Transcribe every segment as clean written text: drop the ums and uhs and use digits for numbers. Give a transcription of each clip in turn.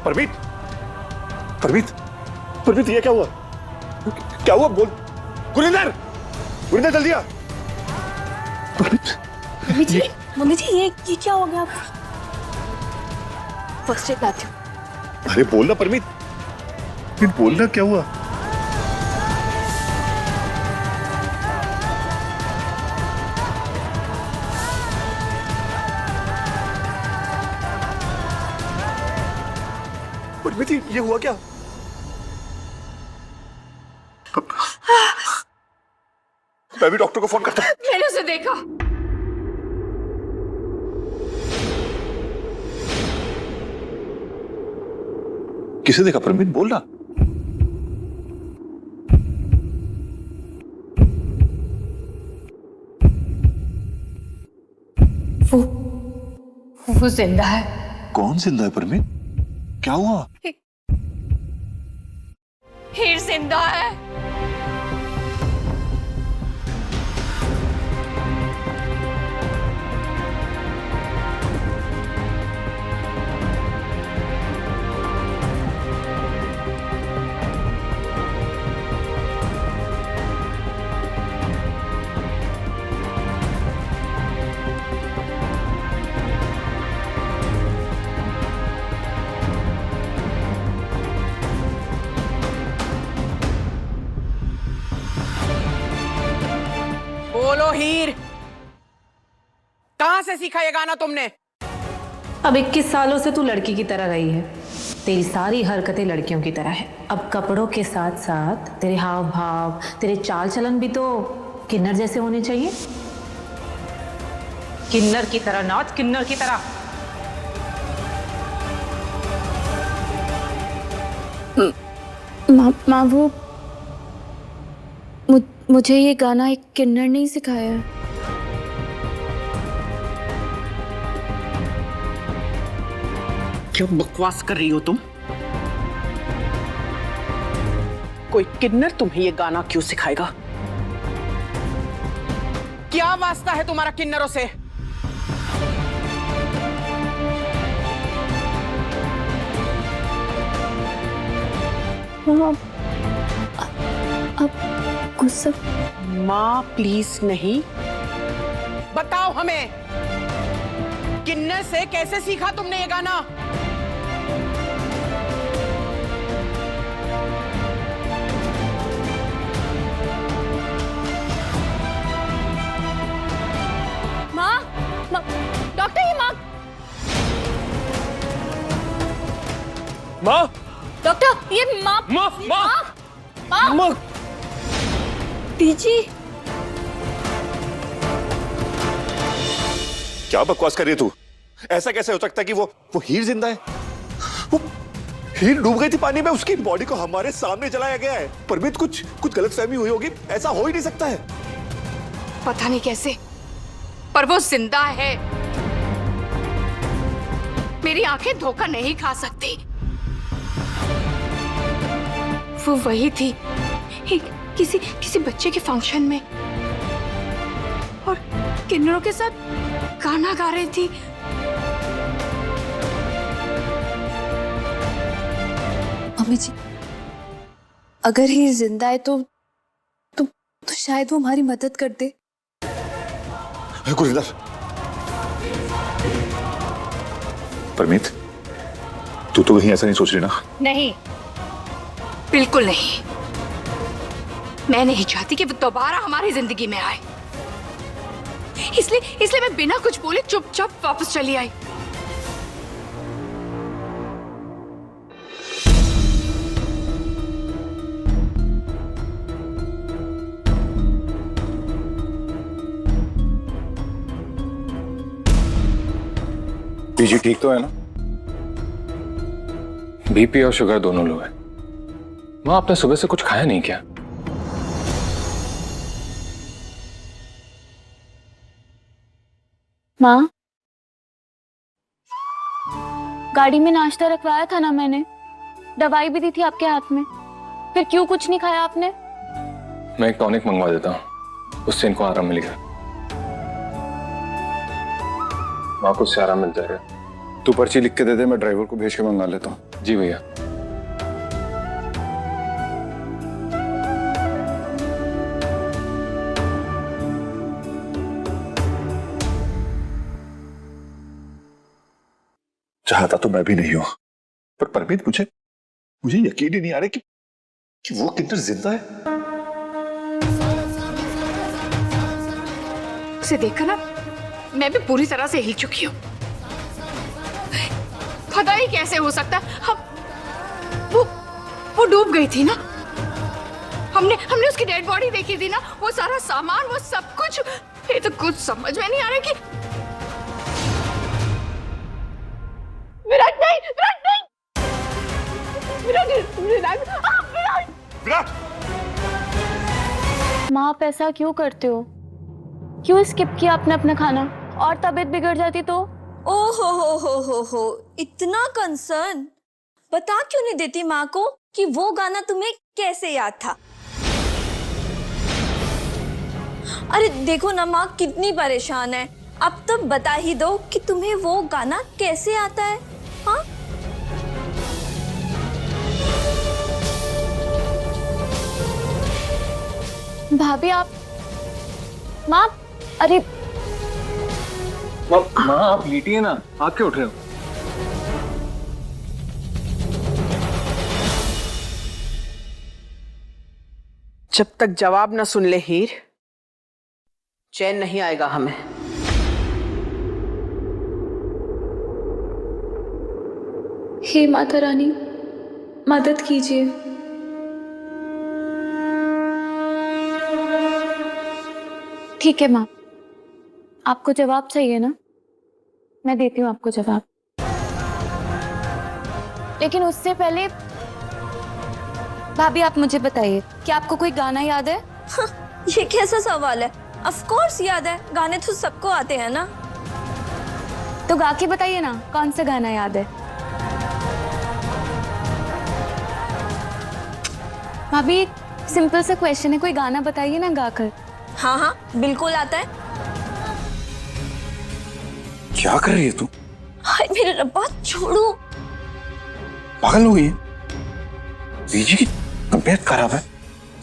परमीत, परमीत, परमीत, ये क्या हुआ? क्या हुआ? बोल। गुरिंदर, गुरिंदर जल्दी आ। परमीत, मम्मी जी ये क्या हो गया आपको? फर्स्ट एड लाती हूँ। अरे बोलना परमीत, बोलना क्या हुआ? परमीत, ये हुआ क्या? मैं भी डॉक्टर को फोन करता हूँ। मैंने उसे देखा। किसे देखा परमीत? बोलना। वो जिंदा है। कौन जिंदा है परमीत? क्या हुआ? हीर जिंदा है। बोलो हीर, कहां से सीखा ये गाना तुमने? अब 21 सालों से तू लड़की की तरह रही है। तेरी सारी हरकतें लड़कियों की तरह है। अब कपड़ों के साथ साथ तेरे हाव भाव, तेरे चाल चलन भी तो किन्नर जैसे होने चाहिए। किन्नर की तरह नाच, किन्नर की तरह। माँ वो मुझे ये गाना एक किन्नर नहीं सिखाया है। क्या बकवास कर रही हो तुम? कोई किन्नर तुम्हें ये गाना क्यों सिखाएगा? क्या वास्ता है तुम्हारा किन्नरों से? अब गुस्सा। माँ प्लीज नहीं, बताओ हमें, किन्नर से कैसे सीखा तुमने ये गाना? माँ, डॉक्टर ये माँ। माँ, डॉक्टर ये माँ। माँ, माँ, माँ, माँ। दीजिए। क्या बकवास कर रही है तू? ऐसा कैसे हो सकता है कि वो हीर जिंदा है? वो हीर डूब गई थी पानी में, उसकी बॉडी को हमारे सामने जलाया गया है। परमीत, कुछ गलतफहमी हुई होगी, ऐसा हो ही नहीं सकता है। पता नहीं कैसे, पर वो जिंदा है। मेरी आंखें धोखा नहीं खा सकती। वो वही थी, किसी बच्चे के फंक्शन में, और किन्नरों के साथ गाना गा रही थी। मम्मी जी, अगर ही जिंदा है तो शायद वो हमारी मदद कर दे। गुरिंदर, परमीत, तू तो कहीं ऐसा नहीं सोच रही ना? नहीं, बिल्कुल नहीं। मैं नहीं चाहती कि वो दोबारा हमारी जिंदगी में आए। इसलिए मैं बिना कुछ बोले चुपचाप वापस चली आई। बीजी ठीक तो है ना? बीपी और शुगर दोनों लो है। माँ, आपने सुबह से कुछ खाया नहीं क्या? माँ, गाड़ी में नाश्ता रखवाया था ना मैंने, दवाई भी दी थी आपके हाथ में, फिर क्यों कुछ नहीं खाया आपने? मैं एक टॉनिक मंगवा देता हूँ, उससे इनको आराम मिलेगा। माँ को उससे आराम मिल जाएगा। तू पर्ची लिख के दे दे, मैं ड्राइवर को भेज के मंगा लेता हूँ। जी भैया। चाहता तो मैं भी नहीं हूं, पर परमीत मुझे यकीन ही नहीं आ रहा कि वो किन्नर जिंदा है। उसे देखकर ना मैं भी पूरी तरह से हिल चुकी हूँ। पता ही कैसे हो सकता है, हम वो डूब गई थी ना। हमने उसकी डेड बॉडी देखी थी ना, वो सारा सामान, वो सब कुछ। ये तो कुछ समझ में नहीं आ रहा कि विराट नहीं, विराट नहीं, विराट, विराट! माँ आप ऐसा क्यों करते हो? क्यों स्किप किया आपने अपना खाना? और तबीयत बिगड़ जाती तो? ओ हो, इतना कंसर्न। बता क्यों नहीं देती माँ को कि वो गाना तुम्हें कैसे याद था? अरे देखो ना माँ कितनी परेशान है। अब तो बता ही दो कि तुम्हें वो गाना कैसे आता है। हाँ भाभी आप, माँ, अरे माँ आप लेटिए ना, आप क्यों उठ रहे हो? जब तक जवाब न सुन ले हीर, चैन नहीं आएगा हमें। हे माता रानी, मदद कीजिए। ठीक है माँ, आपको जवाब चाहिए ना, मैं देती हूँ आपको जवाब। लेकिन उससे पहले भाभी आप मुझे बताइए कि आपको कोई गाना याद है? ये कैसा सवाल है? ऑफ कोर्स याद है, गाने तो सबको आते हैं ना। तो गा के बताइए ना, कौन सा गाना याद है? भाभी एक सिंपल सा क्वेश्चन है, कोई गाना बताइए ना गाकर। हाँ बिल्कुल आता है। क्या कर रही है तू? हाय मेरे रब्बा, छोड़ो। पागल हो गई है? बीजी की तबीयत खराब है,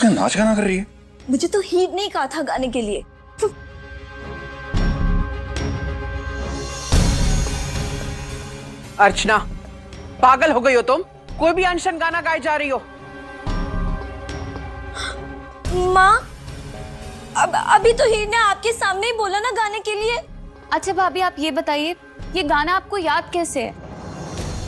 क्या नाच गाना कर रही है? मुझे तो हीर नहीं कहा था गाने के लिए। अर्चना, पागल हो गई हो तुम? कोई भी अनशन गाना गाए जा रही हो? माँ अभी तो हीर ने आपके सामने ही बोला ना गाने के लिए। अच्छा भाभी आप ये बताइए, ये गाना आपको याद कैसे है?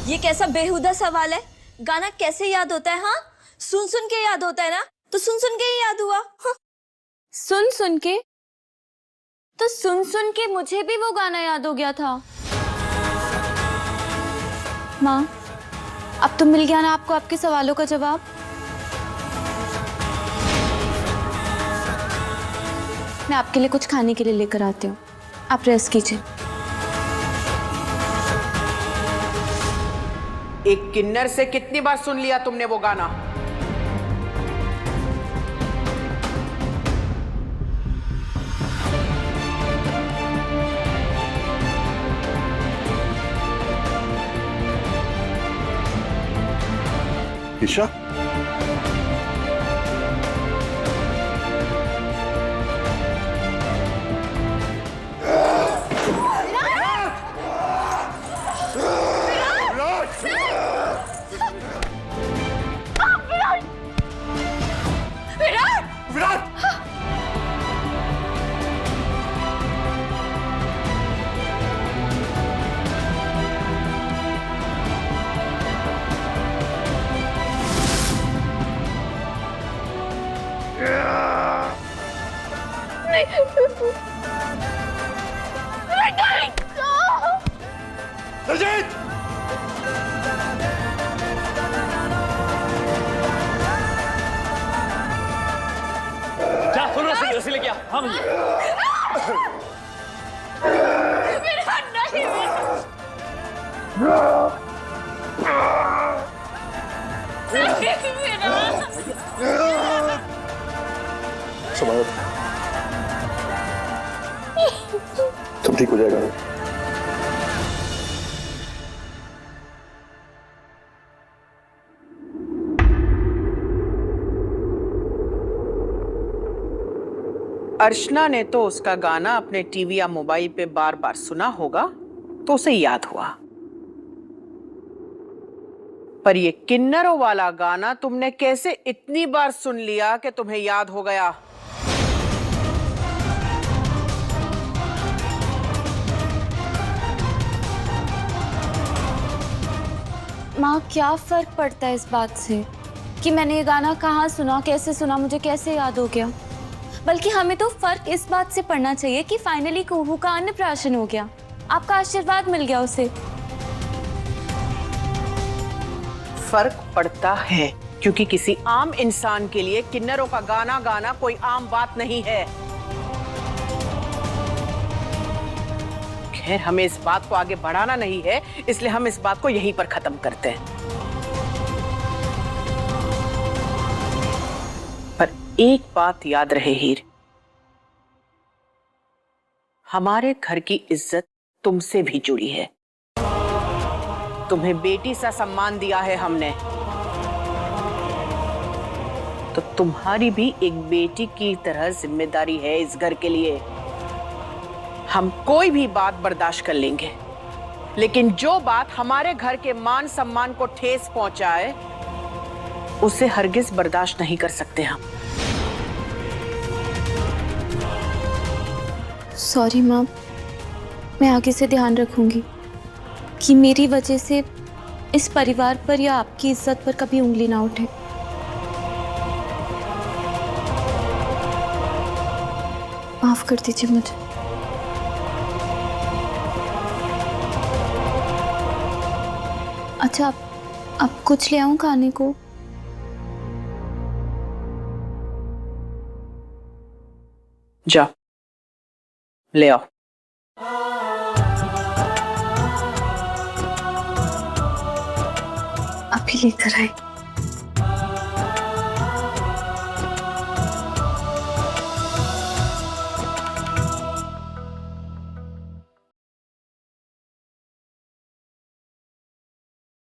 ये कैसा बेहुदा सवाल है? गाना कैसे याद होता है? हाँ सुन सुन के याद होता है ना, तो सुन सुन के ही याद हुआ। हाँ। सुन सुन के? तो सुन सुन के मुझे भी वो गाना याद हो गया था। माँ अब तो मिल गया ना आपको आपके सवालों का जवाब। मैं आपके लिए कुछ खाने के लिए लेकर आती हूँ, आप रेस्ट कीजिए। एक किन्नर से कितनी बार सुन लिया तुमने वो गाना? ईशा, रंजीत! जा सुनो से लेके आ। हाँ भैया। संभालो, सब ठीक हो जाएगा। अर्चना ने तो उसका गाना अपने टीवी या मोबाइल पे बार बार सुना होगा तो उसे याद हुआ, पर ये किन्नरों वाला गाना तुमने कैसे इतनी बार सुन लिया कि तुम्हें याद हो गया? माँ, क्या फर्क पड़ता है इस बात से कि मैंने ये गाना कहाँ सुना, कैसे सुना, मुझे कैसे याद हो गया? बल्कि हमें तो फर्क इस बात से पड़ना चाहिए कि फाइनली कुहू का अन्नप्राशन हो गया, आपका आशीर्वाद मिल गया उसे। फर्क पड़ता है क्योंकि किसी आम इंसान के लिए किन्नरों का गाना गाना कोई आम बात नहीं है। खैर, हमें इस बात को आगे बढ़ाना नहीं है, इसलिए हम इस बात को यहीं पर खत्म करते हैं। पर एक बात याद रहे हीर, हमारे घर की इज्जत तुमसे भी जुड़ी है। तुम्हें बेटी सा सम्मान दिया है हमने, तो तुम्हारी भी एक बेटी की तरह जिम्मेदारी है इस घर के लिए। हम कोई भी बात बर्दाश्त कर लेंगे, लेकिन जो बात हमारे घर के मान सम्मान को ठेस पहुंचाए उसे हरगिज बर्दाश्त नहीं कर सकते हम। सॉरी माँ, मैं आगे से ध्यान रखूंगी कि मेरी वजह से इस परिवार पर या आपकी इज्जत पर कभी उंगली ना उठे। माफ कर दीजिए मुझे। अच्छा, अब कुछ ले आऊं खाने को? जा ले आओ। अभी लेकर आए।